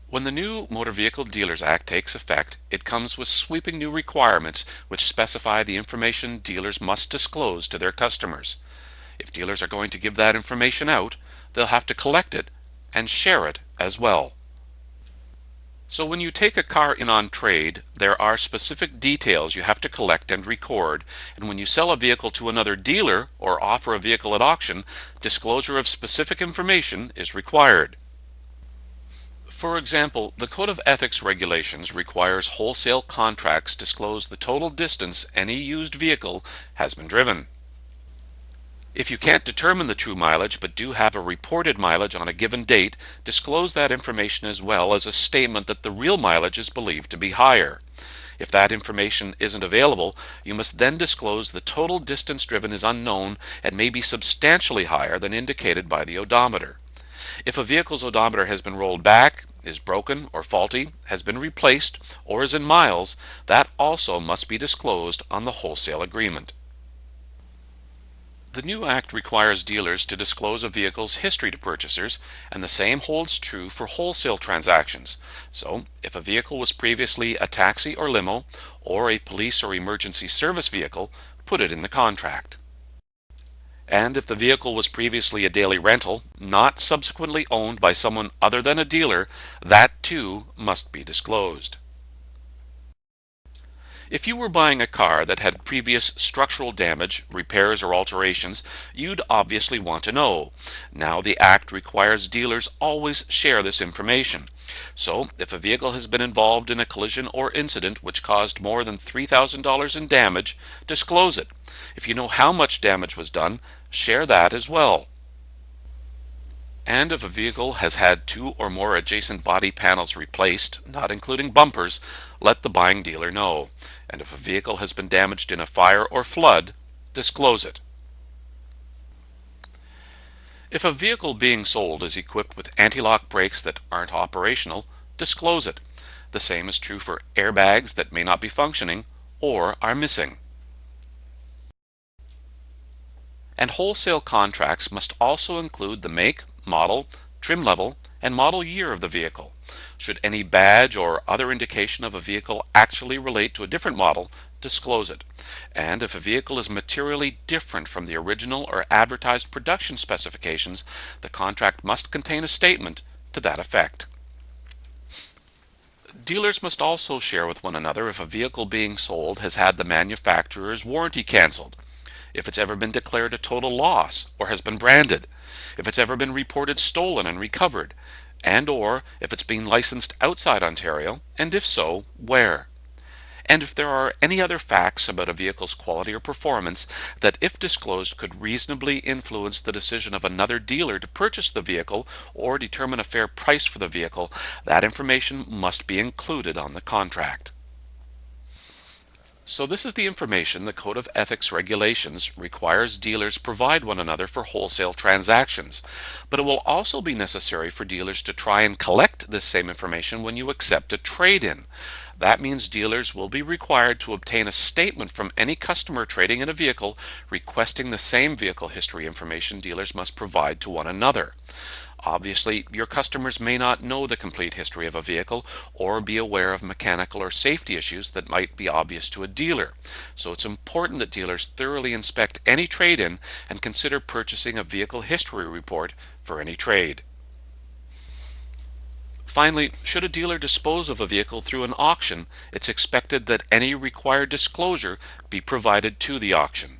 When the new Motor Vehicle Dealers Act takes effect, it comes with sweeping new requirements which specify the information dealers must disclose to their customers. If dealers are going to give that information out, they'll have to collect it and share it as well. So when you take a car in on trade, there are specific details you have to collect and record, and when you sell a vehicle to another dealer or offer a vehicle at auction, disclosure of specific information is required. For example, the Code of Ethics regulations requires wholesale contracts disclose the total distance any used vehicle has been driven. If you can't determine the true mileage but do have a reported mileage on a given date, disclose that information as well as a statement that the real mileage is believed to be higher. If that information isn't available, you must then disclose the total distance driven is unknown and may be substantially higher than indicated by the odometer. If a vehicle's odometer has been rolled back, is broken or faulty, has been replaced, or is in miles, that also must be disclosed on the wholesale agreement. The new Act requires dealers to disclose a vehicle's history to purchasers, and the same holds true for wholesale transactions. So, if a vehicle was previously a taxi or limo, or a police or emergency service vehicle, put it in the contract. And if the vehicle was previously a daily rental, not subsequently owned by someone other than a dealer, that too must be disclosed. If you were buying a car that had previous structural damage, repairs, or alterations, you'd obviously want to know. Now the Act requires dealers always share this information. So, if a vehicle has been involved in a collision or incident which caused more than $3,000 in damage, disclose it. If you know how much damage was done, share that as well. And if a vehicle has had 2 or more adjacent body panels replaced, not including bumpers, let the buying dealer know. And if a vehicle has been damaged in a fire or flood, disclose it. If a vehicle being sold is equipped with anti-lock brakes that aren't operational, disclose it. The same is true for airbags that may not be functioning or are missing. And wholesale contracts must also include the make, model, trim level, and model year of the vehicle. Should any badge or other indication of a vehicle actually relate to a different model, disclose it. And if a vehicle is materially different from the original or advertised production specifications, the contract must contain a statement to that effect. Dealers must also share with one another if a vehicle being sold has had the manufacturer's warranty canceled, if it's ever been declared a total loss or has been branded, if it's ever been reported stolen and recovered, and or if it's been licensed outside Ontario, and if so, where. And if there are any other facts about a vehicle's quality or performance that, if disclosed, could reasonably influence the decision of another dealer to purchase the vehicle or determine a fair price for the vehicle, that information must be included on the contract. So this is the information the Code of Ethics regulations requires dealers provide one another for wholesale transactions. But it will also be necessary for dealers to try and collect this same information when you accept a trade-in. That means dealers will be required to obtain a statement from any customer trading in a vehicle requesting the same vehicle history information dealers must provide to one another. Obviously, your customers may not know the complete history of a vehicle or be aware of mechanical or safety issues that might be obvious to a dealer. So it's important that dealers thoroughly inspect any trade-in and consider purchasing a vehicle history report for any trade. Finally, should a dealer dispose of a vehicle through an auction, it's expected that any required disclosure be provided to the auction.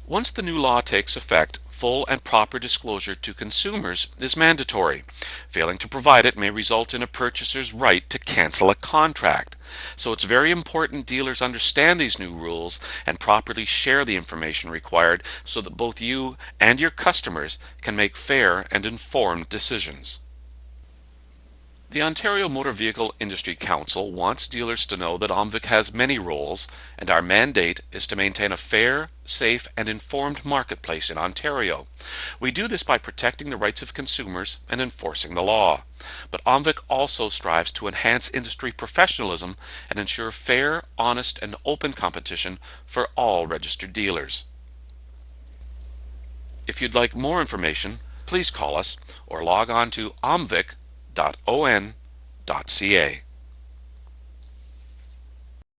Once the new law takes effect, full and proper disclosure to consumers is mandatory. Failing to provide it may result in a purchaser's right to cancel a contract. So it's very important dealers understand these new rules and properly share the information required so that both you and your customers can make fair and informed decisions. The Ontario Motor Vehicle Industry Council wants dealers to know that OMVIC has many roles, and our mandate is to maintain a fair, safe, and informed marketplace in Ontario. We do this by protecting the rights of consumers and enforcing the law. But OMVIC also strives to enhance industry professionalism and ensure fair, honest, and open competition for all registered dealers. If you'd like more information, please call us or log on to omvic.wmv.ca. disclosure.on.ca.